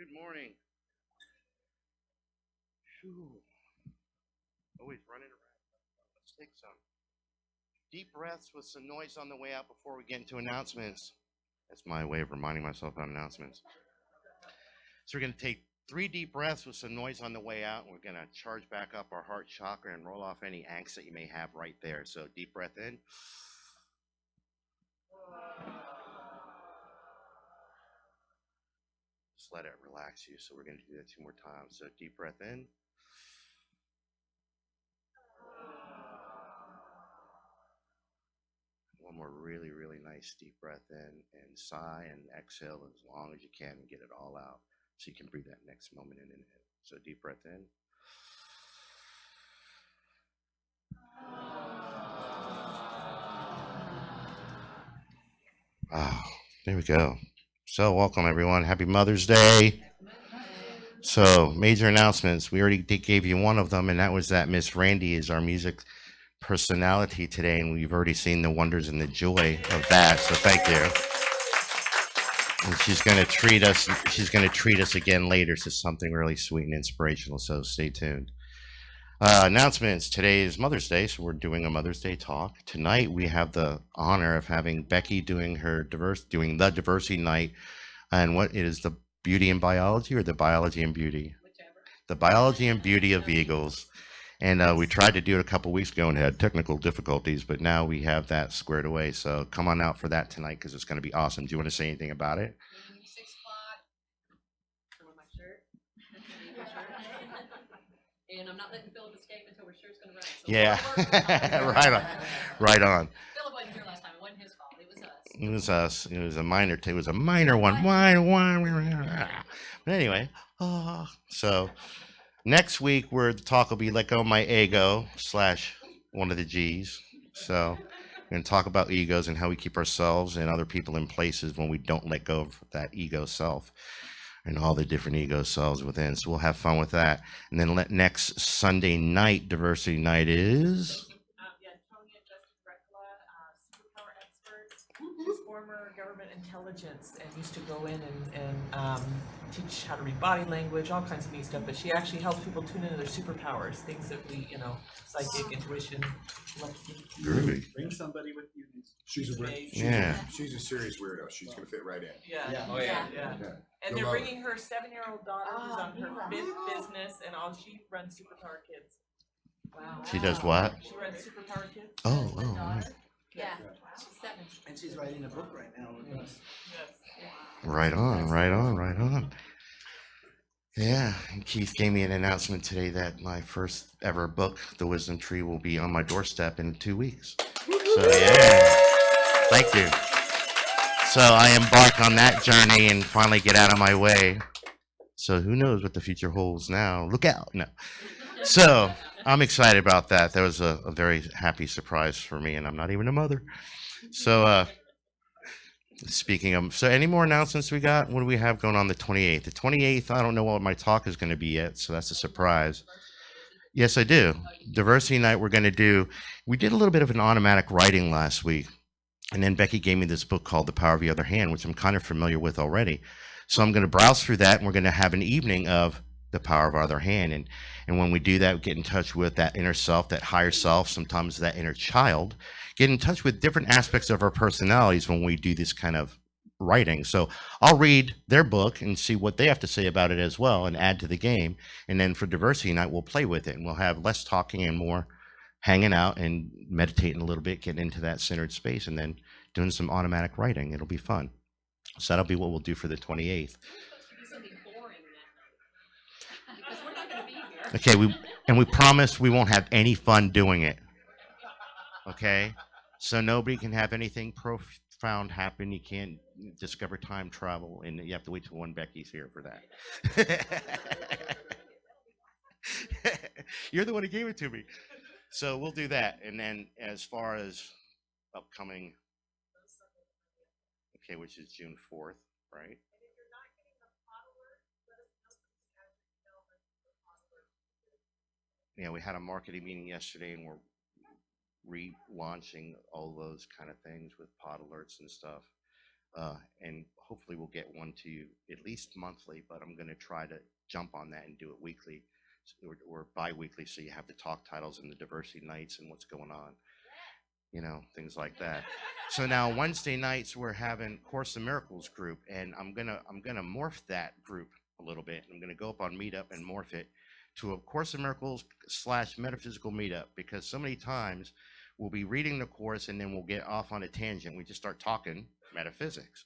Good morning. Phew. Always running around. Let's take some deep breaths with some noise on the way out before we get into announcements. That's my way of reminding myself about announcements. So we're going to take 3 deep breaths with some noise on the way out. And we're going to charge back up our heart chakra and roll off any angst that you may have right there. So deep breath in. Just let it relax you. So we're going to do that 2 more times. So deep breath in. One more really, really nice deep breath in and sigh and exhale as long as you can and get it all out so you can breathe that next moment in and in. So deep breath in. Oh, there we go. So welcome everyone. Happy Mother's Day. So major announcements. We already gave you one of them, and that was that Miss Randy is our music personality today, and we've already seen the wonders and the joy of that. So thank you. And she's going to treat us. She's going to treat us again later to something really sweet and inspirational. So stay tuned. Announcements. Today is Mother's Day, so we're doing a Mother's Day talk. Tonight we have the honor of having Becky doing doing the diversity night, and what is the beauty and biology or the biology and beauty? Whichever. The biology and beauty of eagles. And we tried to do it a couple weeks ago and had technical difficulties, but now we have that squared away. So come on out for that tonight because it's going to be awesome. Do you want to say anything about it? 6 o'clock. With my shirt. And I'm not letting Philip escape until we're sure it's going to run. So yeah, right on, right on. Philip wasn't here last time. It wasn't his fault. It was us. It was us. It was a minor. It was a minor one. But anyway, so next week, where the talk will be "Let Go of My Ego" slash one of the G's. So we're going to talk about egos and how we keep ourselves and other people in places when we don't let go of that ego self and all the different ego selves within. So we'll have fun with that. And then next Sunday night, diversity night is. Yeah, Tony and Justin Recla, superpower experts. She's former government intelligence and used to go in and teach how to read body language, all kinds of neat stuff. But she actually helps people tune into their superpowers, things that we, psychic, intuition, telepathy. Groovy. Bring somebody with you. Yeah. She's a serious weirdo. She's gonna fit right in. Yeah. Yeah. Oh yeah. Yeah. Yeah. And You'll they're love bringing her 7-year-old daughter who's on her 5th business, and all she runs Superpower Kids. Wow. She does what? She runs Superpower Kids. Oh, Yeah, she's 7. And she's writing a book right now with us. Yes. right on, right on, right on. Yeah, and Keith gave me an announcement today that my first ever book, The Wisdom Tree, will be on my doorstep in 2 weeks. So yeah, thank you. So I embark on that journey and finally get out of my way. So who knows what the future holds now? Look out! No. So I'm excited about that. That was a very happy surprise for me, and I'm not even a mother. So speaking of, so any more announcements we got? What do we have going on the 28th? The 28th, I don't know what my talk is going to be yet, so that's a surprise. Yes, I do. Diversity night, we did a little bit of an automatic writing last week. And then Becky gave me this book called The Power of the Other Hand, which I'm kind of familiar with already. So I'm going to browse through that, and we're going to have an evening of the power of our other hand. And when we do that, we get in touch with that inner self, that higher self, sometimes that inner child, get in touch with different aspects of our personalities when we do this kind of writing. So I'll read their book and see what they have to say about it as well and add to the game. And then for diversity night, we'll play with it and we'll have less talking and more hanging out and meditating a little bit, getting into that centered space, and then doing some automatic writing. It'll be fun. So that'll be what we'll do for the 28th. Okay, we promise we won't have any fun doing it. Okay? So nobody can have anything profound happen. You can't discover time travel, and you have to wait till one Becky's here for that. You're the one who gave it to me. So we'll do that. And then as far as upcoming, okay, which is June 4th, right? Yeah, we had a marketing meeting yesterday and we're relaunching all those kind of things with pod alerts and stuff. and hopefully we'll get one to you at least monthly, but I'm going to try to jump on that and do it weekly or bi-weekly, so you have the talk titles and the diversity nights and what's going on, things like that. So now Wednesday nights we're having Course in Miracles group, and I'm gonna morph that group a little bit. I'm gonna go up on Meetup and morph it to a Course in Miracles / metaphysical meetup, because so many times we'll be reading the course and then we'll get off on a tangent. We just start talking metaphysics.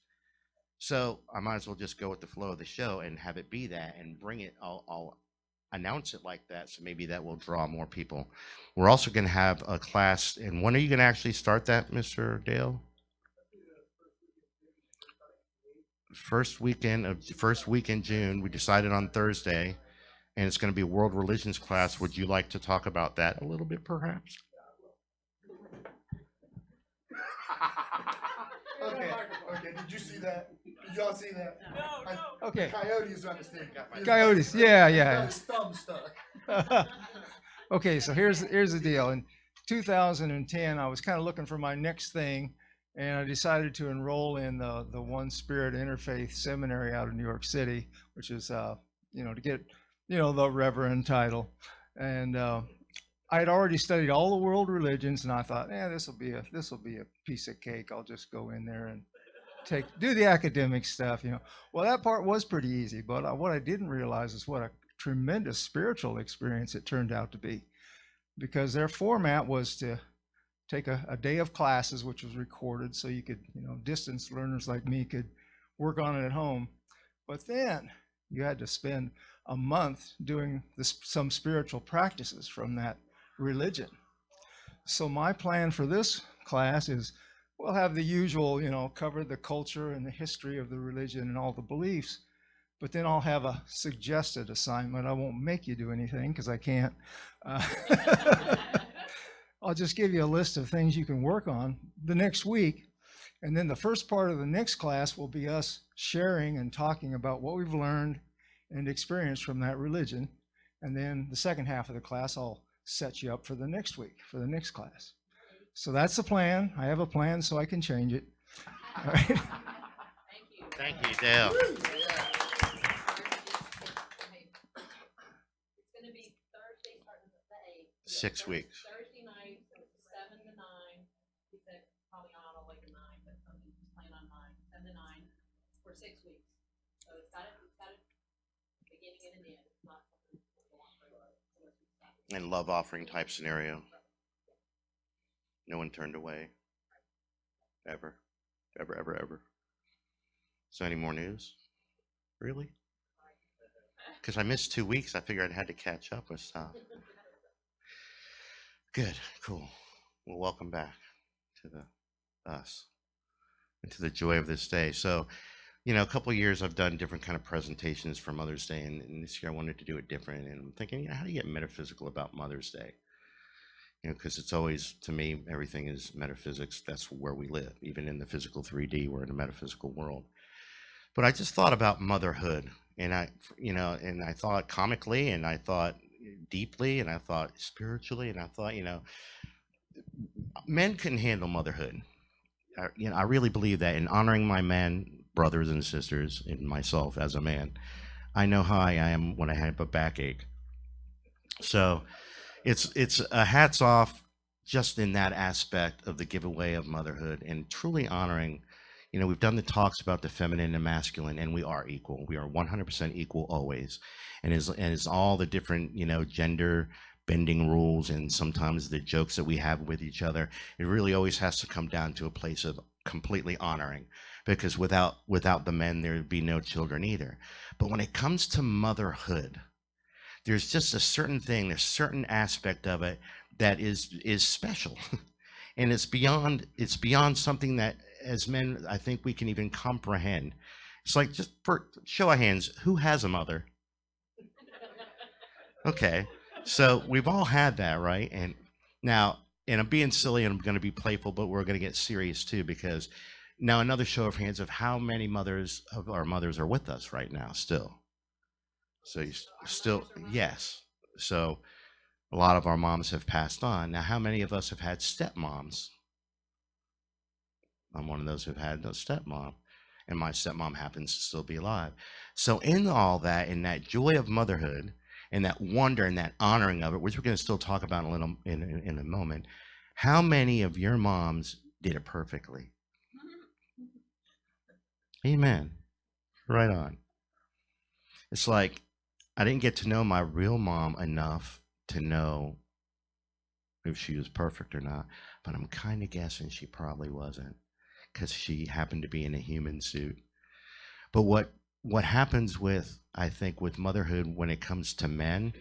So I might as well just go with the flow of the show and have it be that and bring it. I'll announce it like that, so maybe that will draw more people. We're also going to have a class, and when are you going to actually start that, Mr. Dale? First week in June. We decided on Thursday, and it's going to be a world religions class. Would you like to talk about that a little bit, perhaps? Okay, did you see that? Did y'all see that? No. Okay. Coyotes on the stage. Coyotes. Yeah. Got his thumb stuck. Okay, so here's the deal. In 2010, I was kind of looking for my next thing, and I decided to enroll in the One Spirit Interfaith Seminary out of New York City, which is to get the Reverend title. And I had already studied all the world religions, and I thought, this will be a piece of cake. I'll just go in there and do the academic stuff. Well, that part was pretty easy, but what I didn't realize is what a tremendous spiritual experience it turned out to be, because their format was to take a day of classes, which was recorded, so you could, distance learners like me could work on it at home. But then you had to spend a month doing some spiritual practices from that religion. So my plan for this class is we'll have the usual, cover the culture and the history of the religion and all the beliefs, but then I'll have a suggested assignment. I won't make you do anything because I can't. I'll just give you a list of things you can work on the next week. And then the first part of the next class will be us sharing and talking about what we've learned and experienced from that religion. And then the second half of the class, I'll set you up for the next week, for the next class. So that's the plan. I have a plan so I can change it. All right. Thank you, Dale. It's gonna be Thursday starting at the 8th. 6 weeks. Thursday night, 7 to 9. He said probably not all the way to 9, but something he's planning on 9, 7 to 9 for 6 weeks. So it's got a beginning and an end. It's not something that's going on forever. And love offering type scenario. No one turned away. Ever. So any more news? Really? Because I missed 2 weeks. I figured I had to catch up with stuff. Good. Cool. Well, welcome back to us and to the joy of this day. So, a couple of years I've done different kind of presentations for Mother's Day, and this year I wanted to do it different. And I'm thinking, how do you get metaphysical about Mother's Day? Because it's always, to me, everything is metaphysics. That's where we live. Even in the physical 3D, we're in a metaphysical world. But I just thought about motherhood, and I thought comically, and I thought deeply, and I thought spiritually, and I thought, men can handle motherhood. I really believe that. In honoring my men, brothers and sisters, and myself as a man, I know how I am when I have a backache. So it's a hats off just in that aspect of the giveaway of motherhood and truly honoring. We've done the talks about the feminine and masculine, and we are equal. We are 100% equal always. And as all the different, gender bending rules and sometimes the jokes that we have with each other, it really always has to come down to a place of completely honoring, because without the men, there would be no children either. But when it comes to motherhood, there's just a certain thing, there's a certain aspect of it that is special. And it's beyond something that as men, I think we can even comprehend. It's like, just for show of hands, who has a mother? Okay, so we've all had that, right? And now, and I'm being silly and I'm going to be playful, but we're going to get serious too, because now another show of hands of how many mothers of our mothers are with us right now still. So you still, yes. So a lot of our moms have passed on. Now, how many of us have had stepmoms? I'm one of those who've had no stepmom. and my stepmom happens to still be alive. So in all that, in that joy of motherhood, and that wonder and that honoring of it, which we're going to still talk about in a moment, how many of your moms did it perfectly? Amen. Right on. It's like I didn't get to know my real mom enough to know if she was perfect or not, but I'm kind of guessing she probably wasn't, because she happened to be in a human suit. But what happens with, I think, with motherhood when it comes to men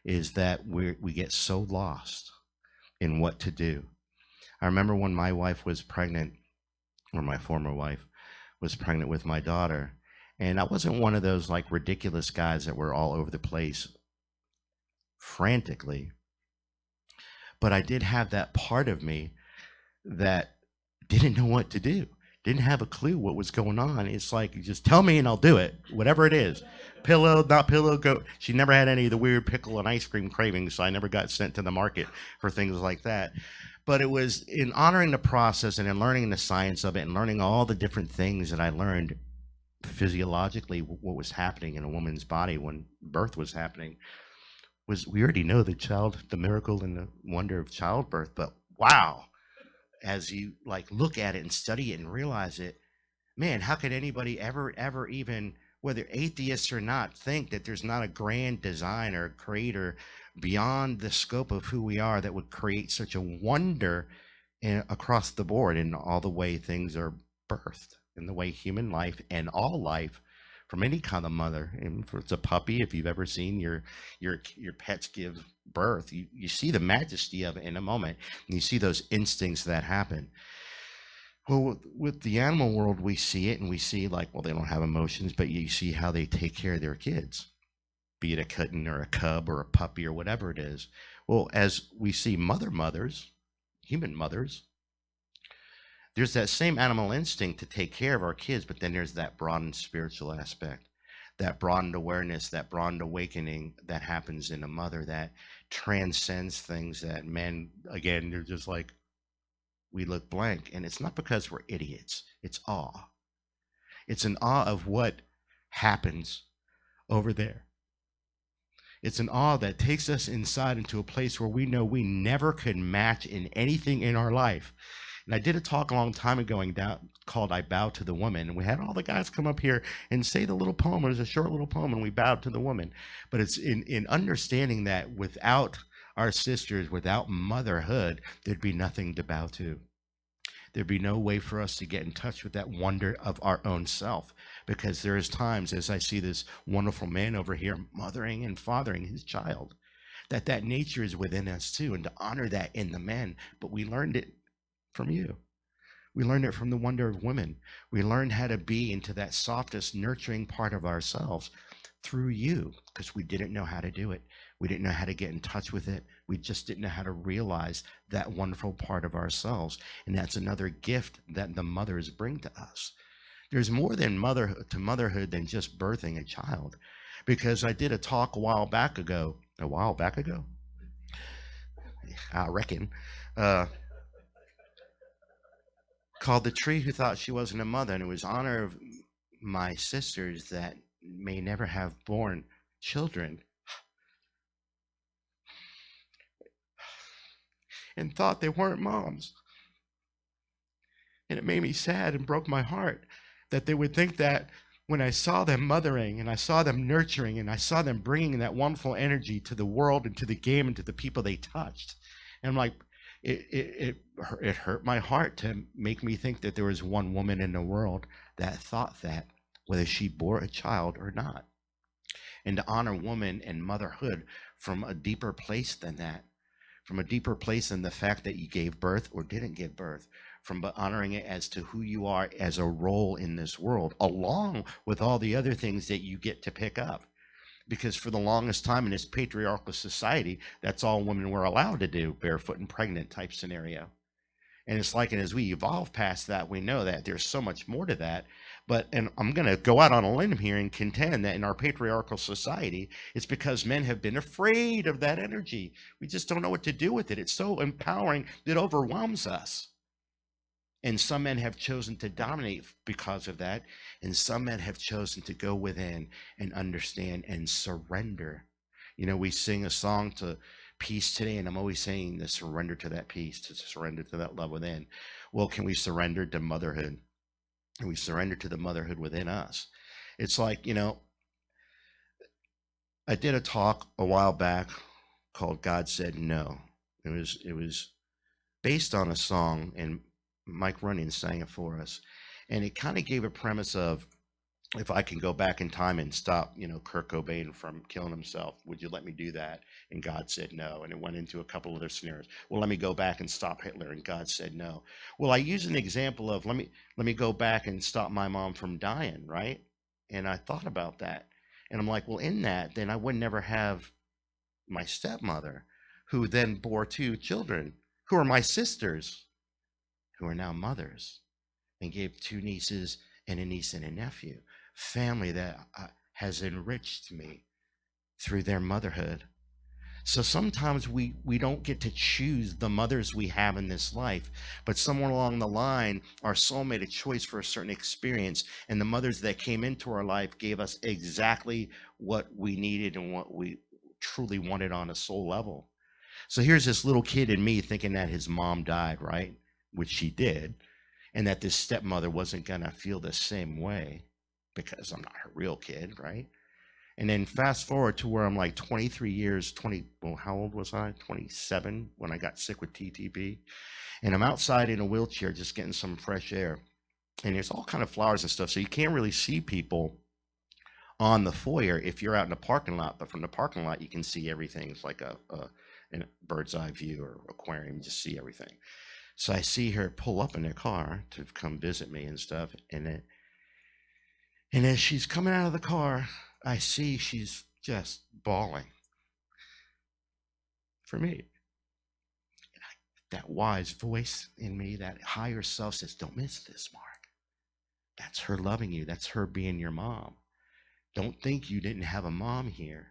is that we get so lost in what to do. I remember when my wife was pregnant, or my former wife was pregnant with my daughter, and I wasn't one of those like ridiculous guys that were all over the place frantically, but I did have that part of me that didn't know what to do, didn't have a clue what was going on. It's like, you just tell me and I'll do it, whatever it is. Pillow, not pillow, go. She never had any of the weird pickle and ice cream cravings, so I never got sent to the market for things like that. But it was in honoring the process and in learning the science of it and learning all the different things that I learned physiologically, what was happening in a woman's body when birth was happening. Was we already know the miracle and the wonder of childbirth, but wow, as you like look at it and study it and realize it, man, how could anybody ever even, whether atheists or not, think that there's not a grand design or creator beyond the scope of who we are that would create such a wonder across the board in all the way things are birthed, in the way human life and all life from any kind of mother. And if it's a puppy, if you've ever seen your pets give birth, you see the majesty of it in a moment, and you see those instincts that happen. Well, with the animal world, we see it, and we see like, well, they don't have emotions, but you see how they take care of their kids, be it a kitten or a cub or a puppy or whatever it is. Well, as we see mothers, human mothers, there's that same animal instinct to take care of our kids, but then there's that broadened spiritual aspect, that broadened awareness, that broadened awakening that happens in a mother that transcends things that men, again, they're just like, we look blank. And it's not because we're idiots, it's awe. It's an awe of what happens over there. It's an awe that takes us inside into a place where we know we never could match in anything in our life. And I did a talk a long time ago called I Bow to the Woman. And we had all the guys come up here and say the little poem. It was a short little poem, and we bowed to the woman. But it's in understanding that without our sisters, without motherhood, there'd be nothing to bow to. There'd be no way for us to get in touch with that wonder of our own self. Because there is times, as I see this wonderful man over here mothering and fathering his child, that nature is within us too, and to honor that in the men. But we learned it from you. We learned it from the wonder of women. We learned how to be into that softest, nurturing part of ourselves through you, because we didn't know how to do it. We didn't know how to get in touch with it. We just didn't know how to realize that wonderful part of ourselves. And that's another gift that the mothers bring to us. There's more than motherhood than just birthing a child. Because I did a talk a while back ago, I reckon, called The Tree Who Thought She Wasn't a Mother, and it was honor of my sisters that may never have born children and thought they weren't moms. And it made me sad and broke my heart that they would think that when I saw them mothering and I saw them nurturing and I saw them bringing that wonderful energy to the world and to the game and to the people they touched. And I'm like, it hurt my heart to make me think that there was one woman in the world that thought that, whether she bore a child or not. And to honor woman and motherhood from a deeper place than that, from a deeper place than the fact that you gave birth or didn't give birth, from honoring it as to who you are as a role in this world, along with all the other things that you get to pick up. Because for the longest time in this patriarchal society, that's all women were allowed to do, barefoot and pregnant type scenario. And it's like, and as we evolve past that, we know that there's so much more to that. But, and I'm going to go out on a limb here and contend that in our patriarchal society, it's because men have been afraid of that energy. We just don't know what to do with it. It's so empowering that it overwhelms us. And some men have chosen to dominate because of that. And some men have chosen to go within and understand and surrender. You know, we sing a song to peace today, and I'm always saying to surrender to that peace, to surrender to that love within. Well, can we surrender to motherhood? Can we surrender to the motherhood within us? It's like, you know, I did a talk a while back called God Said No. It was based on a song, and Mike Runyon sang it for us. And it kind of gave a premise of, if I can go back in time and stop, you know, Kurt Cobain from killing himself, would you let me do that? And God said no. And it went into a couple other scenarios. Well, let me go back and stop Hitler, and God said no. Well, I use an example of, let me go back and stop my mom from dying, right? And I thought about that. And I'm like, well, in that, then I would never have my stepmother, who then bore 2 children, who are my sisters, who are now mothers, and gave 2 nieces and a niece and a nephew. Family that has enriched me through their motherhood. So sometimes we don't get to choose the mothers we have in this life, but somewhere along the line, our soul made a choice for a certain experience, and the mothers that came into our life gave us exactly what we needed and what we truly wanted on a soul level. So here's this little kid in me thinking that his mom died, right? Which she did, and that this stepmother wasn't gonna feel the same way because I'm not her real kid, right? And then fast forward to where I'm like 23 years, well, how old was I? 27 when I got sick with TTP. And I'm outside in a wheelchair just getting some fresh air. And there's all kind of flowers and stuff, so you can't really see people on the foyer if you're out in the parking lot, but from the parking lot you can see everything. It's like a bird's eye view or aquarium, you just see everything. So I see her pull up in her car to come visit me and stuff, and as she's coming out of the car, I see she's just bawling for me. That wise voice in me, that higher self says, don't miss this, Mark. That's her loving you. That's her being your mom. Don't think you didn't have a mom here,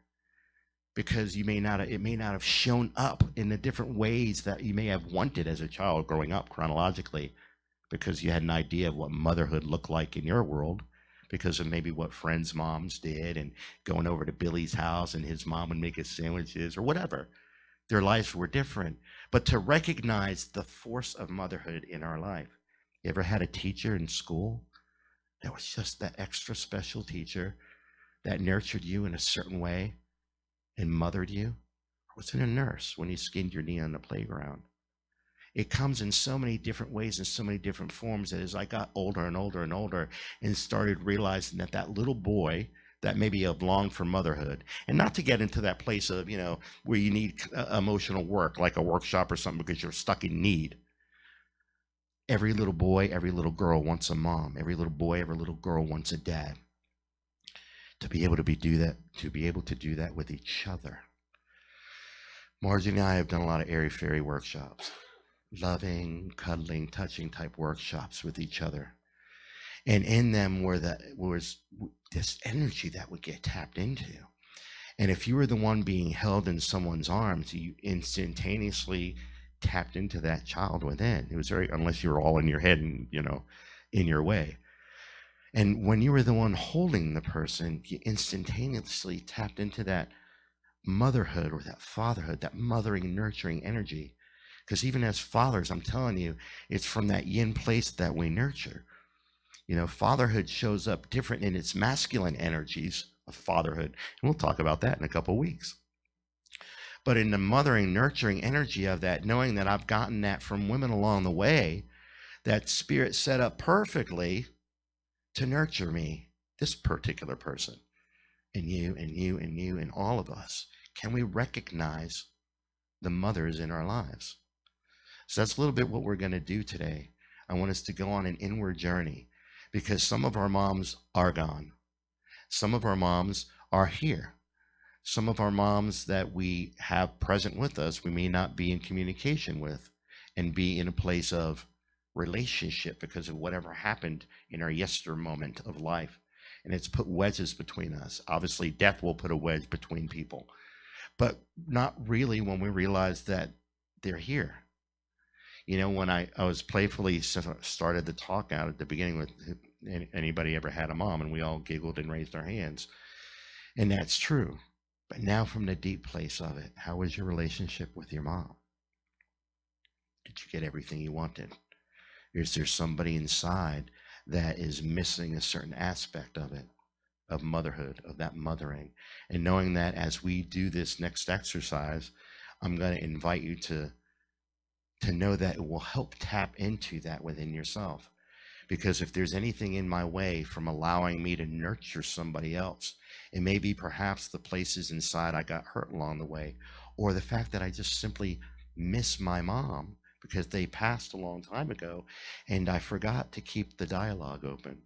because it may not have shown up in the different ways that you may have wanted as a child growing up chronologically, because you had an idea of what motherhood looked like in your world, because of maybe what friends' moms did, and going over to Billy's house and his mom would make us sandwiches or whatever. Their lives were different. But to recognize the force of motherhood in our life. You ever had a teacher in school that was just that extra special teacher that nurtured you in a certain way and mothered you? Or was it a nurse when you skinned your knee on the playground? It comes in so many different ways and so many different forms that as I got older and older and older and started realizing that little boy that maybe have longed for motherhood, and not to get into that place of, you know, where you need emotional work, like a workshop or something because you're stuck in need. Every little boy, every little girl wants a mom. Every little boy, every little girl wants a dad. To be able to do that with each other. Margie and I have done a lot of airy-fairy workshops. Loving, cuddling, touching type workshops with each other. And in them was this energy that would get tapped into. And if you were the one being held in someone's arms, you instantaneously tapped into that child within. It was unless you were all in your head and, you know, in your way. And when you were the one holding the person, you instantaneously tapped into that motherhood or that fatherhood, that mothering, nurturing energy. Because even as fathers, I'm telling you, it's from that yin place that we nurture. You know, fatherhood shows up different in its masculine energies of fatherhood. And we'll talk about that in a couple of weeks. But in the mothering, nurturing energy of that, knowing that I've gotten that from women along the way, that spirit set up perfectly to nurture me, this particular person, and you, and you, and you, and all of us. Can we recognize the mothers in our lives? So that's a little bit what we're going to do today. I want us to go on an inward journey, because some of our moms are gone. Some of our moms are here. Some of our moms that we have present with us, we may not be in communication with and be in a place of relationship because of whatever happened in our yester moment of life. And it's put wedges between us. Obviously, death will put a wedge between people, but not really when we realize that they're here. You know, when I was playfully started the talk out at the beginning with anybody ever had a mom, and we all giggled and raised our hands. And that's true. But now from the deep place of it, how was your relationship with your mom? Did you get everything you wanted? Is there somebody inside that is missing a certain aspect of it, of motherhood, of that mothering? And knowing that as we do this next exercise, I'm going to invite you to know that it will help tap into that within yourself. Because if there's anything in my way from allowing me to nurture somebody else, it may be perhaps the places inside I got hurt along the way, or the fact that I just simply miss my mom because they passed a long time ago and I forgot to keep the dialogue open.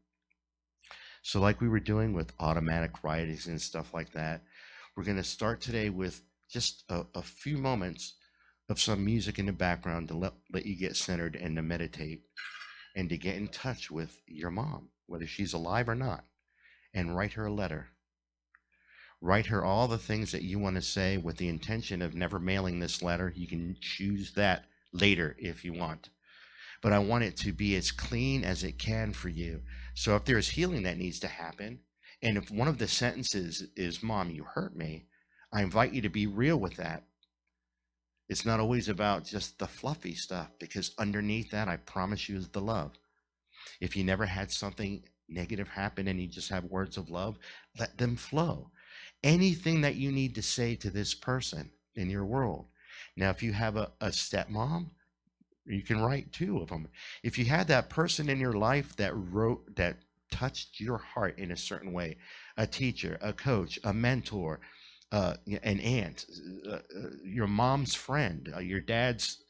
So like we were doing with automatic writings and stuff like that, we're going to start today with just a few moments of some music in the background to let you get centered and to meditate and to get in touch with your mom, whether she's alive or not, and write her a letter. Write her all the things that you want to say with the intention of never mailing this letter. You can choose that later if you want. But I want it to be as clean as it can for you. So if there's healing that needs to happen, and if one of the sentences is, Mom, you hurt me, I invite you to be real with that. It's not always about just the fluffy stuff, because underneath that, I promise you, is the love. If you never had something negative happen and you just have words of love, let them flow. Anything that you need to say to this person in your world. Now, if you have a stepmom, you can write 2 of them. If you had that person in your life that touched your heart in a certain way, a teacher, a coach, a mentor, an aunt, your mom's friend, your dad's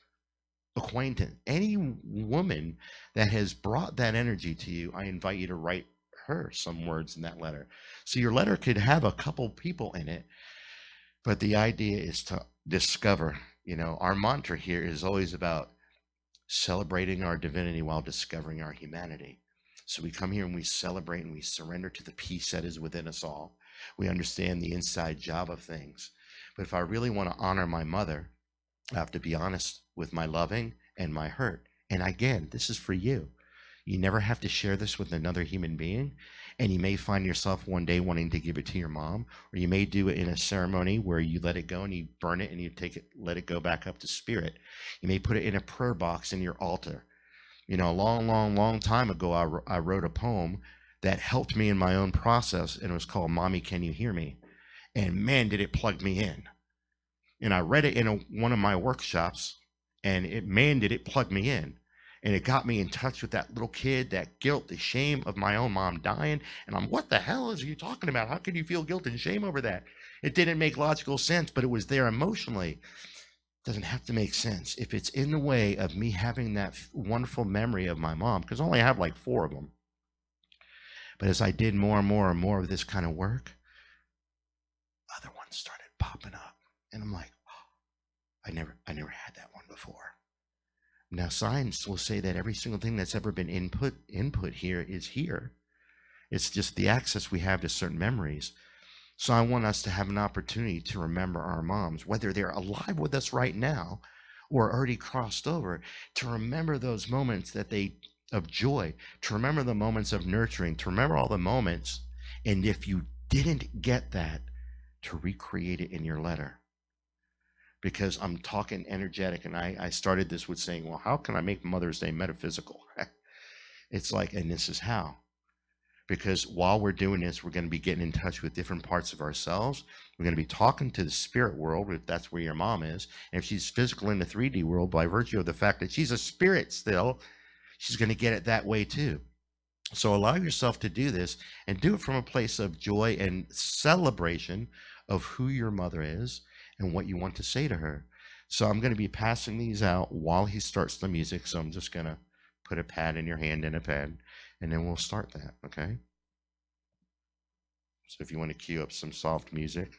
acquaintance, any woman that has brought that energy to you, I invite you to write her some words in that letter. So your letter could have a couple people in it, but the idea is to discover. You know, our mantra here is always about celebrating our divinity while discovering our humanity. So we come here and we celebrate and we surrender to the peace that is within us all. We understand the inside job of things. But if I really want to honor my mother, I have to be honest with my loving and my hurt. And again, this is for you. You never have to share this with another human being. And you may find yourself one day wanting to give it to your mom, or you may do it in a ceremony where you let it go and you burn it and you let it go back up to spirit. You may put it in a prayer box in your altar. You know, a long time ago, I wrote a poem that helped me in my own process, and it was called Mommy, Can You Hear Me? And man, did it plug me in. And I read it in one of my workshops, and did it plug me in. And it got me in touch with that little kid, that guilt, the shame of my own mom dying. And what the hell is you talking about? How can you feel guilt and shame over that? It didn't make logical sense, but it was there emotionally. Doesn't have to make sense. If it's in the way of me having that wonderful memory of my mom, because I only have like 4 of them. But as I did more and more of this kind of work, other ones started popping up. And I'm like, oh, I never had that one before. Now, science will say that every single thing that's ever been input here is here. It's just the access we have to certain memories. So I want us to have an opportunity to remember our moms, whether they're alive with us right now or already crossed over, to remember those moments of joy, to remember the moments of nurturing, to remember all the moments. And if you didn't get that, to recreate it in your letter. Because I'm talking energetic, and I started this with saying, well, how can I make Mother's Day metaphysical? It's like, and this is how. Because while we're doing this, we're going to be getting in touch with different parts of ourselves. We're going to be talking to the spirit world, if that's where your mom is. And if she's physical in the 3D world, by virtue of the fact that she's a spirit still, she's going to get it that way too. So allow yourself to do this, and do it from a place of joy and celebration of who your mother is and what you want to say to her. So I'm going to be passing these out while he starts the music. So I'm just going to put a pad in your hand and a pen, and then we'll start that, okay? So if you want to cue up some soft music.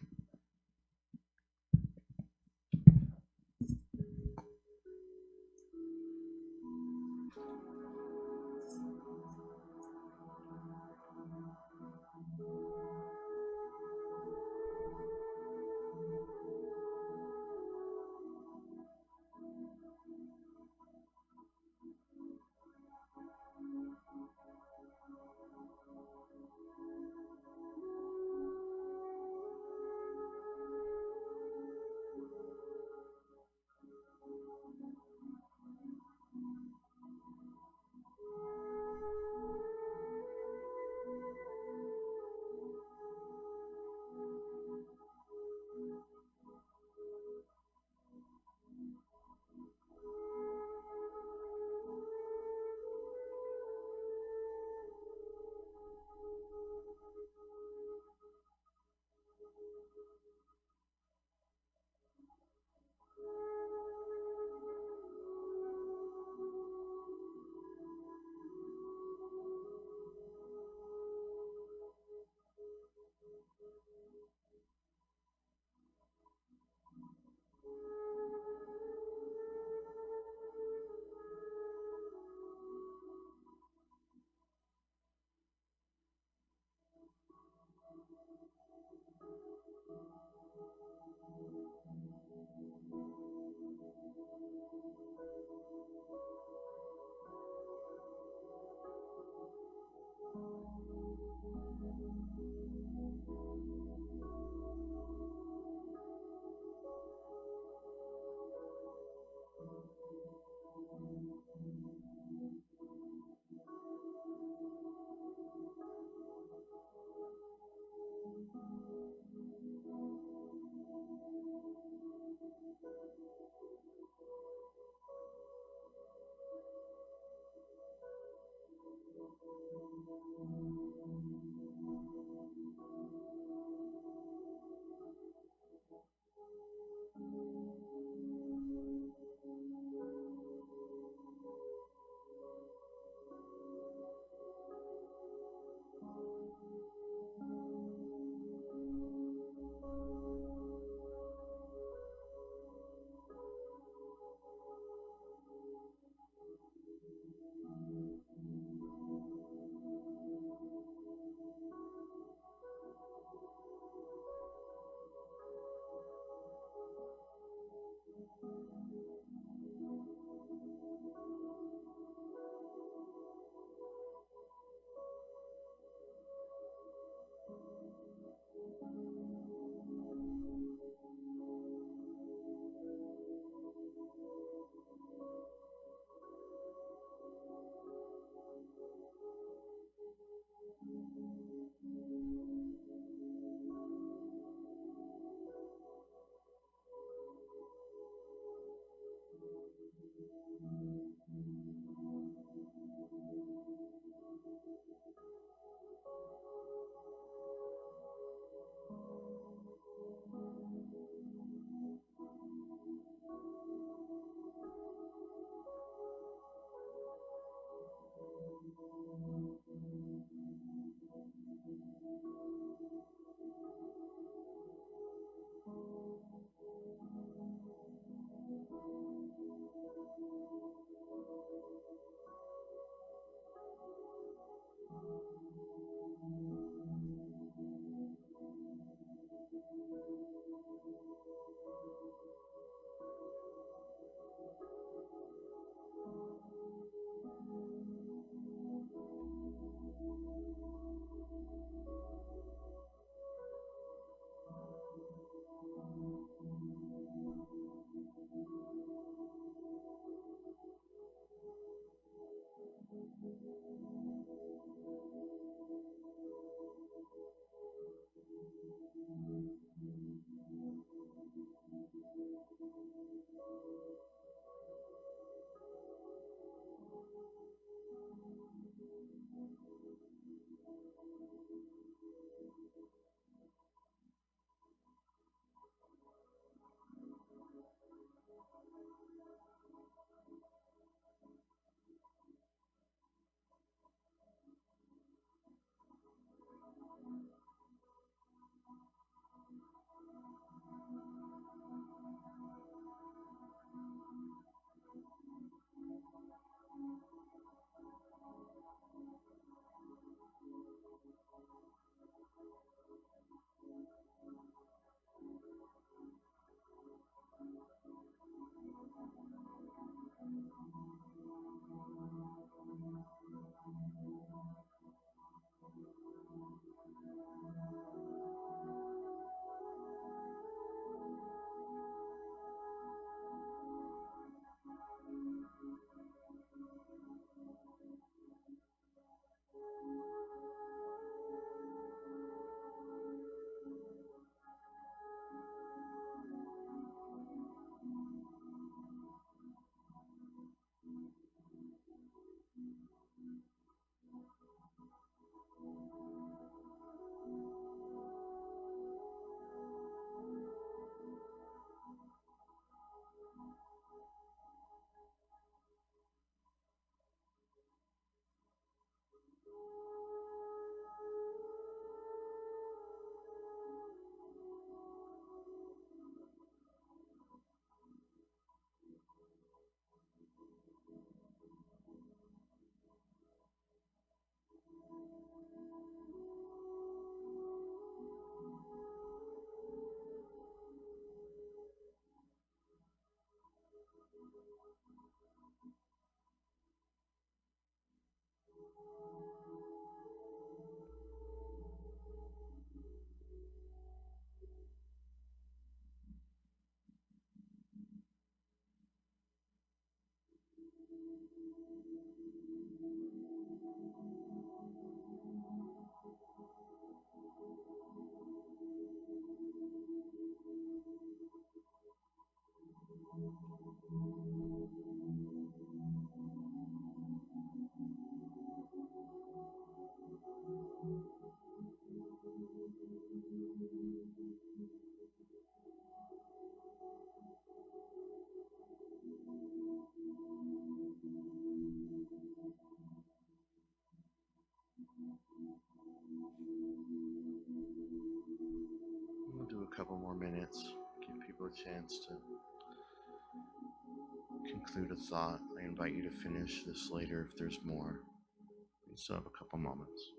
We'll do a couple more minutes, give people a chance to conclude a thought. I invite you to finish this later if there's more. We still have a couple moments.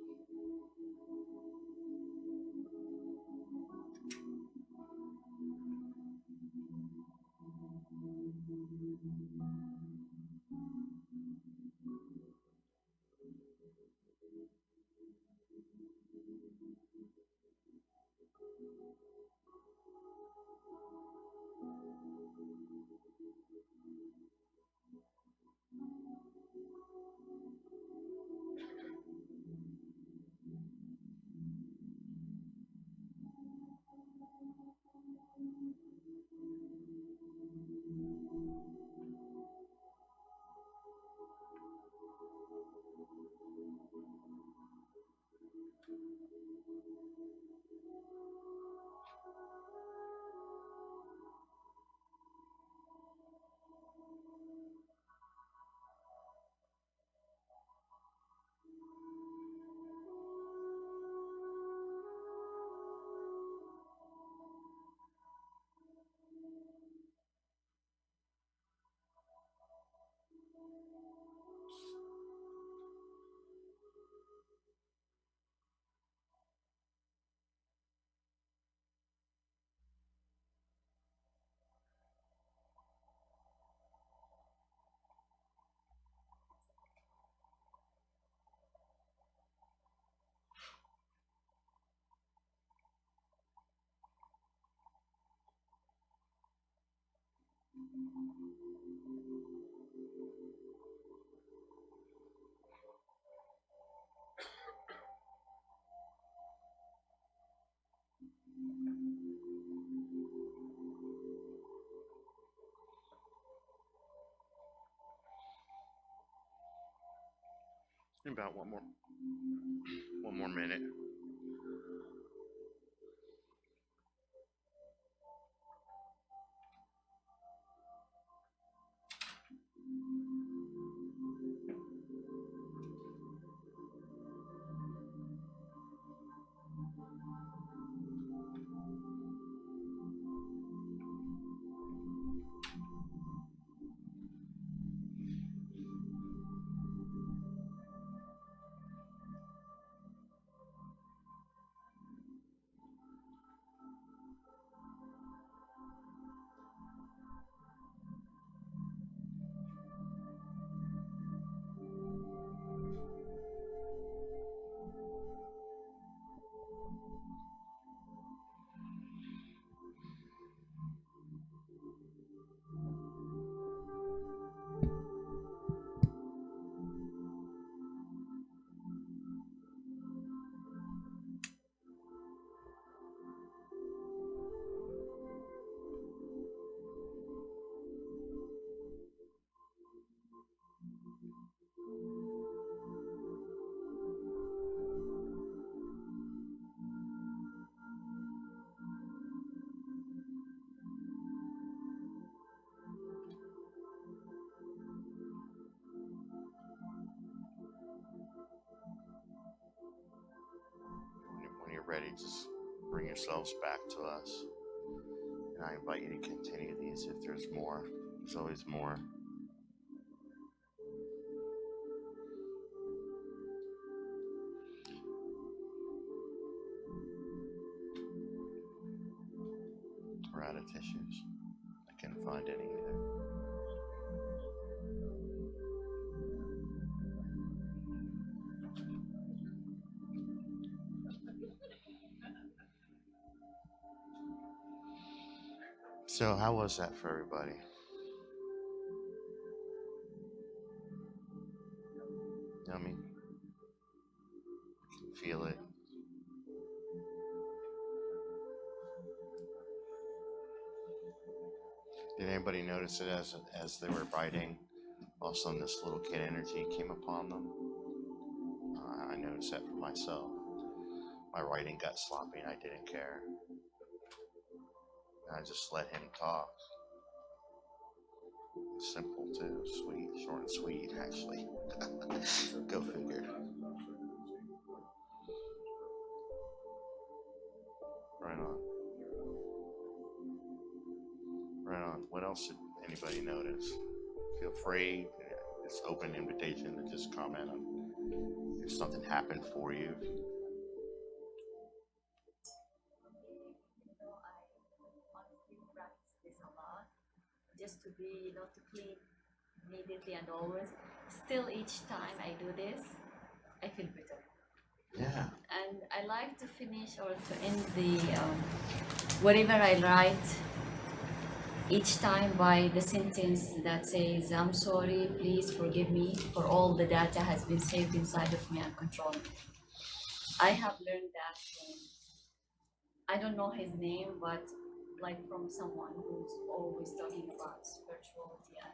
About one more minute. When you're ready, just bring yourselves back to us. And I invite you to continue these if there's more. There's always more. We're out of tissues. I can't find any either. So how was that for everybody? Yummy. Feel it. Did anybody notice it as they were writing? All of a sudden, this little kid energy came upon them. I noticed that for myself. My writing got sloppy, and I didn't care. I just let him talk. Simple too, sweet, short and sweet, actually. Go figure. Right on. Right on. What else did anybody notice? Feel free. It's open invitation to just comment on if something happened for you. I honestly practice this a lot, just to be, to clean immediately and always. Still, each time I do this, I feel better. Yeah. And I like to finish or to end the whatever I write each time by the sentence that says, "I'm sorry, please forgive me for all the data has been saved inside of me and controlled me." I have learned that from, I don't know his name, but like from someone who's always talking about spirituality and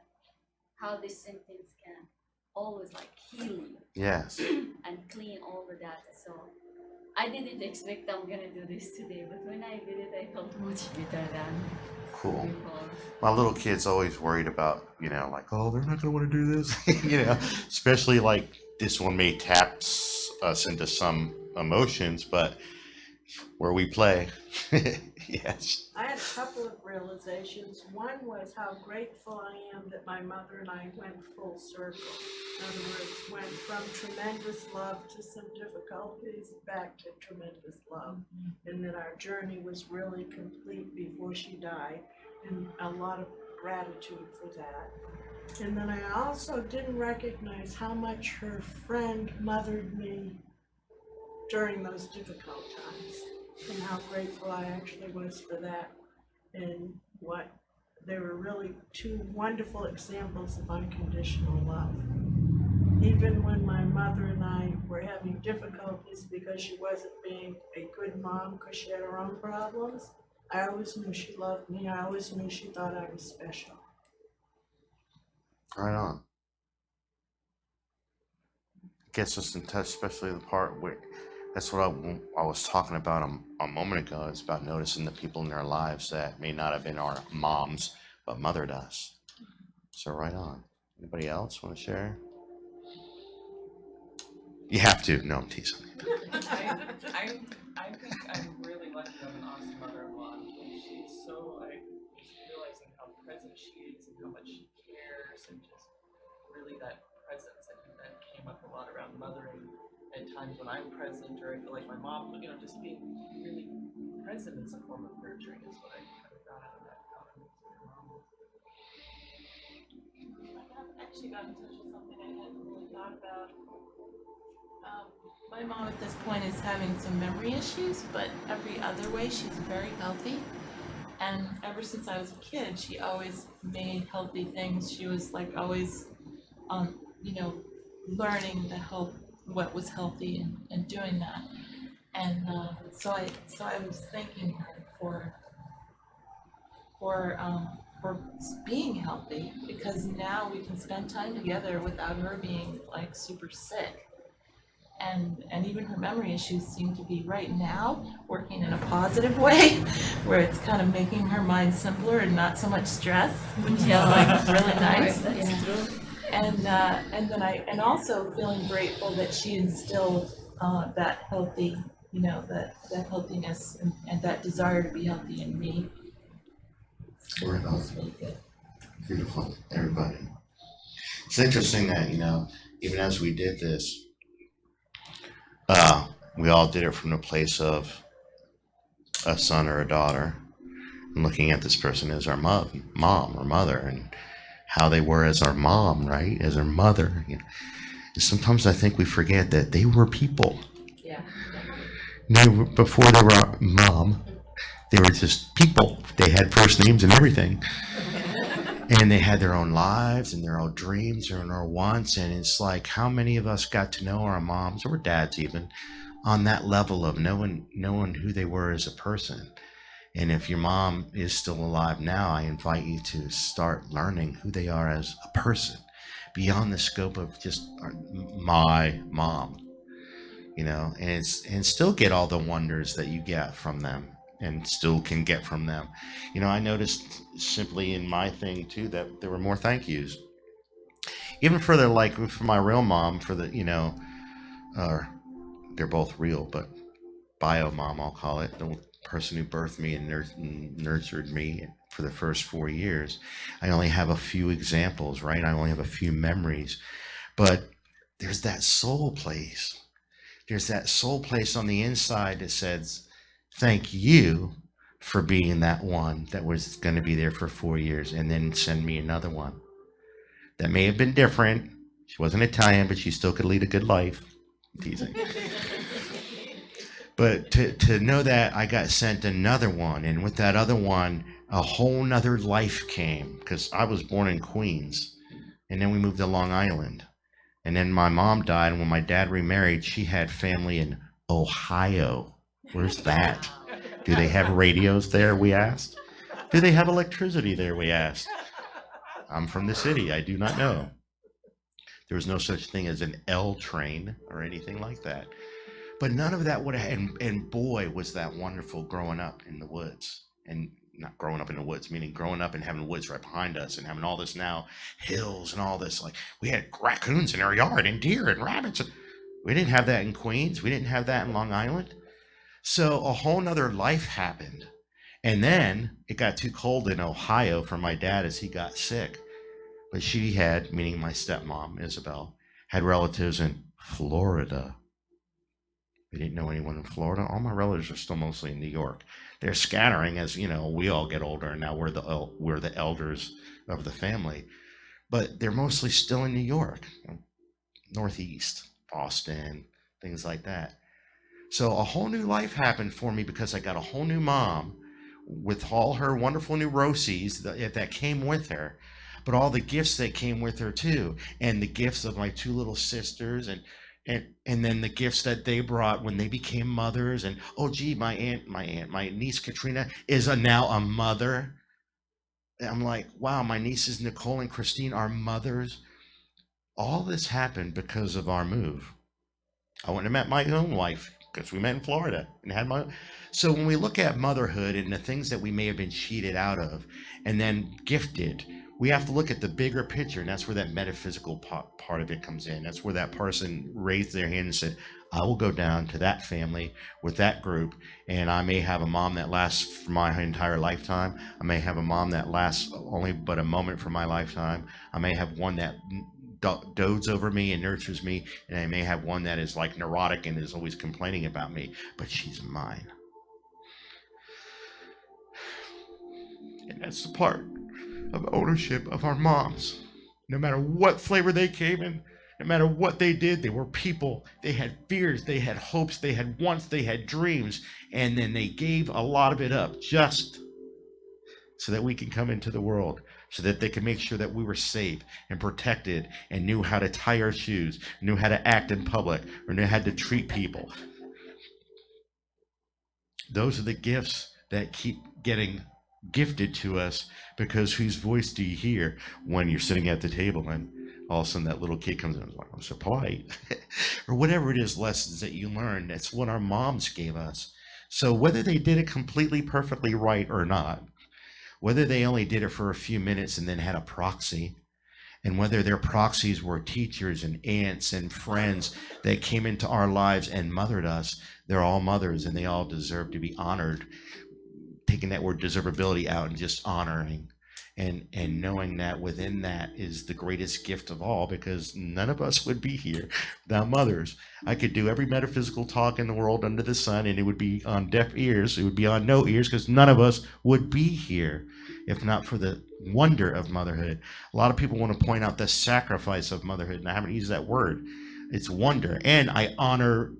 how this sentence can always like heal you Yes. and clean all the data. So I didn't expect I'm gonna do this today, but when I did it, I felt much better than Cool. before. My little kid's always worried about, like, oh, they're not going to want to do this, especially like this one may tap us into some emotions, but where we play, yes. I had a couple of realizations. One was how grateful I am that my mother and I went full circle. In other words, went from tremendous love to some difficulties back to tremendous love. And that our journey was really complete before she died, and a lot of gratitude for that. And then I also didn't recognize how much her friend mothered me during those difficult times, and how grateful I actually was for that, and what they were really two wonderful examples of unconditional love. Even when my mother and I were having difficulties because she wasn't being a good mom because she had her own problems, I always knew she loved me. I always knew she thought I was special. Right on. Gets us in touch, especially the part where that's what I was talking about a moment ago. It's about noticing the people in their lives that may not have been our moms, but mothered us. So right on. Anybody else want to share? You have to. No, I'm teasing. I think I'm really lucky to have an awesome mother-in-law. She's so just realizing how present she is and how much she cares, and just really that presence. I think that came up a lot around mothering at times when I'm present, or I feel like my mom, just being really present is a form of nurturing is what I kind of got out of that comment. I've actually got in touch with something I hadn't really thought about. My mom at this point is having some memory issues, but every other way she's very healthy. And ever since I was a kid, she always made healthy things. She was like always, learning what was healthy and doing that. And so I was thanking her for being healthy, because now we can spend time together without her being like super sick. And even her memory issues seem to be right now working in a positive way, where it's kind of making her mind simpler and not so much stress, which is like really nice. That's true. And also feeling grateful that she instilled that healthy, that healthiness and that desire to be healthy in me. Right on. It's really good. Beautiful, everybody. It's interesting that, even as we did this, we all did it from the place of a son or a daughter, and looking at this person as our mom or mother, and how they were as our mom, right? As our mother. And sometimes I think we forget that they were people. Yeah. Before they were our mom, they were just people. They had first names and everything. And they had their own lives and their own dreams, their own wants. And it's like, how many of us got to know our moms or dads even on that level of knowing who they were as a person? And if your mom is still alive now, I invite you to start learning who they are as a person beyond the scope of just my mom, and still get all the wonders that you get from them and still can get from them. I noticed simply in my thing too that there were more thank yous, even for for my real mom, for the they're both real, but bio mom, I'll call it, the person who birthed me and nurtured me for the first 4 years. I only have a few examples, right? I only have a few memories, but there's that soul place. There's that soul place on the inside that says, thank you for being that one that was going to be there for 4 years, and then send me another one that may have been different. She wasn't Italian, but she still could lead a good life. I'm teasing. But to know that I got sent another one, and with that other one, a whole nother life came, because I was born in Queens, and then we moved to Long Island. And then my mom died, and when my dad remarried, she had family in Ohio. Where's that? Do they have radios there, we asked? Do they have electricity there, we asked? I'm from the city, I do not know. There was no such thing as an L train or anything like that. But none of that would have, and boy, was that wonderful growing up in the woods. And not growing up in the woods, meaning growing up and having the woods right behind us and having all this now hills and all this. Like, we had raccoons in our yard and deer and rabbits. We didn't have that in Queens. We didn't have that in Long Island. So a whole nother life happened. And then it got too cold in Ohio for my dad as he got sick. But she had, meaning my stepmom, Isabel, had relatives in Florida. We didn't know anyone in Florida. All my relatives are still mostly in New York. They're scattering as, we all get older, and now we're the elders of the family. But they're mostly still in New York, Northeast, Boston, things like that. So a whole new life happened for me because I got a whole new mom with all her wonderful neuroses that came with her, but all the gifts that came with her too, and the gifts of my two little sisters, and then the gifts that they brought when they became mothers. And oh gee, my niece Katrina is now a mother. And I'm like, wow, my nieces Nicole and Christine are mothers. All this happened because of our move. I wouldn't have met my own wife because we met in Florida and had my. So when we look at motherhood and the things that we may have been cheated out of and then gifted, we have to look at the bigger picture, and that's where that metaphysical part of it comes in. That's where that person raised their hand and said, I will go down to that family with that group, and I may have a mom that lasts for my entire lifetime. I may have a mom that lasts only but a moment for my lifetime. I may have one that dotes over me and nurtures me, and I may have one that is like neurotic and is always complaining about me, but she's mine. And that's the part of ownership of our moms. No matter what flavor they came in, no matter what they did, they were people. They had fears, they had hopes, they had wants, they had dreams, and then they gave a lot of it up just so that we can come into the world, so that they could make sure that we were safe and protected and knew how to tie our shoes, knew how to act in public, or knew how to treat people. Those are the gifts that keep getting gifted to us, because whose voice do you hear when you're sitting at the table and all of a sudden that little kid comes in and is like, I'm so polite, or whatever it is, lessons that you learn. That's what our moms gave us. So whether they did it completely perfectly right or not, whether they only did it for a few minutes and then had a proxy, and whether their proxies were teachers and aunts and friends that came into our lives and mothered us, they're all mothers and they all deserve to be honored. Taking that word deservability out and just honoring and knowing that within that is the greatest gift of all, because none of us would be here without mothers. I could do every metaphysical talk in the world under the sun and it would be on deaf ears. It would be on no ears, because none of us would be here if not for the wonder of motherhood. A lot of people want to point out the sacrifice of motherhood, and I haven't used that word. It's wonder. And I honor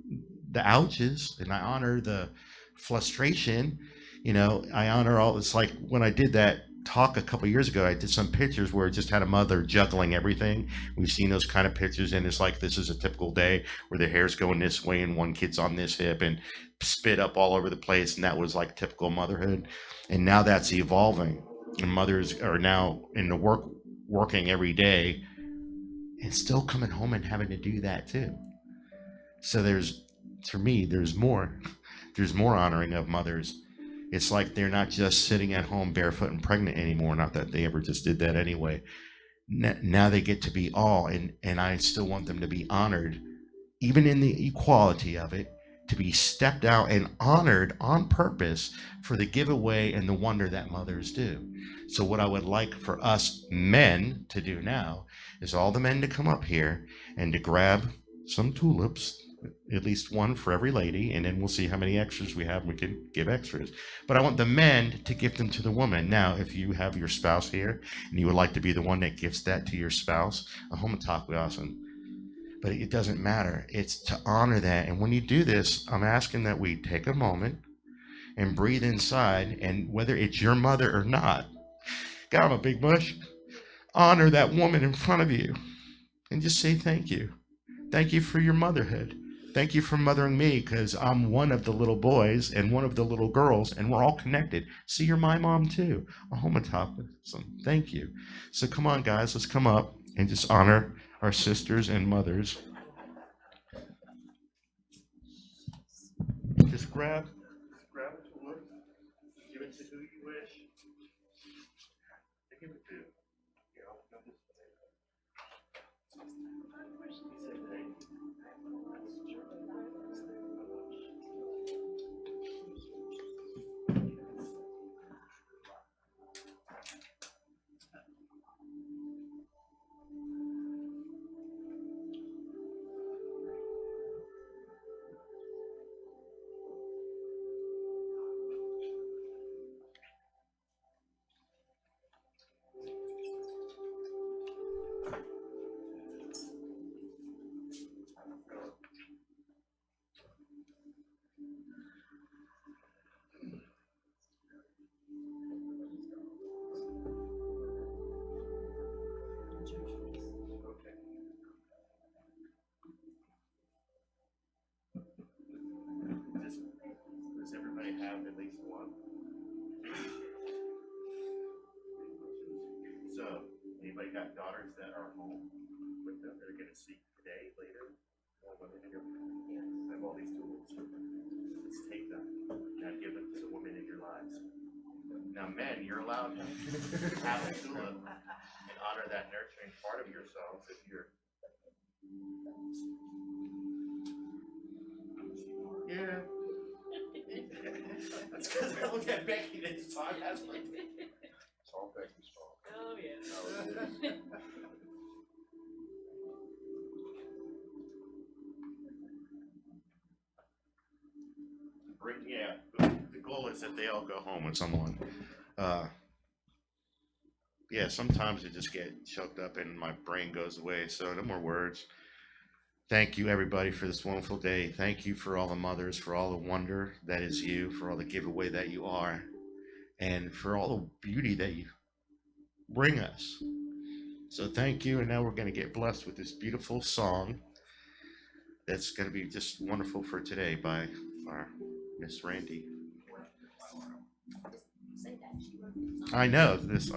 the ouches and I honor the frustration. I honor all. It's like when I did that talk a couple years ago, I did some pictures where it just had a mother juggling everything. We've seen those kind of pictures, and it's like this is a typical day where the hair's going this way and one kid's on this hip and spit up all over the place, and that was like typical motherhood. And now that's evolving, and mothers are now in the working every day and still coming home and having to do that too. So for me, there's more honoring of mothers. It's like they're not just sitting at home barefoot and pregnant anymore. Not that they ever just did that anyway. Now they get to be all, and I still want them to be honored, even in the equality of it, to be stepped out and honored on purpose for the giveaway and the wonder that mothers do. So what I would like for us men to do now is all the men to come up here and to grab some tulips, at least one for every lady, and then we'll see how many extras we have. We can give extras, but I want the men to give them to the woman. Now, if you have your spouse here and you would like to be the one that gives that to your spouse, a homotalk would be awesome. But it doesn't matter. It's to honor that. And when you do this, I'm asking that we take a moment and breathe inside, and whether it's your mother or not, God, I'm a big mush, honor that woman in front of you and just say thank you. Thank you for your motherhood. Thank you for mothering me, because I'm one of the little boys and one of the little girls, and we're all connected. See, you're my mom too. A homotalk. Thank you. So come on, guys, let's come up and just honor our sisters and mothers. Just grab a tulip, give it to who you wish. Give it to. Here, I'll come this way. Say thank you. Does everybody have at least one? So, anybody got daughters that are home with them that are going to see today, later? Or women in your I have all these tools. Let's take them. Now give them to the women in your lives. Now, men, you're allowed to have a tulip and honor that nurturing part of yourselves if you're. Yeah. That's because I looked at Becky this time. That's like. It's all Becky's fault. Oh, yeah. No, it is. The goal is that they all go home with someone. Yeah, sometimes I just get choked up and my brain goes away. So no more words. Thank you, everybody, for this wonderful day. Thank you for all the mothers, for all the wonder that is you, for all the giveaway that you are, and for all the beauty that you bring us. So thank you. And now we're going to get blessed with this beautiful song that's going to be just wonderful for today by our Miss Randy. I know this.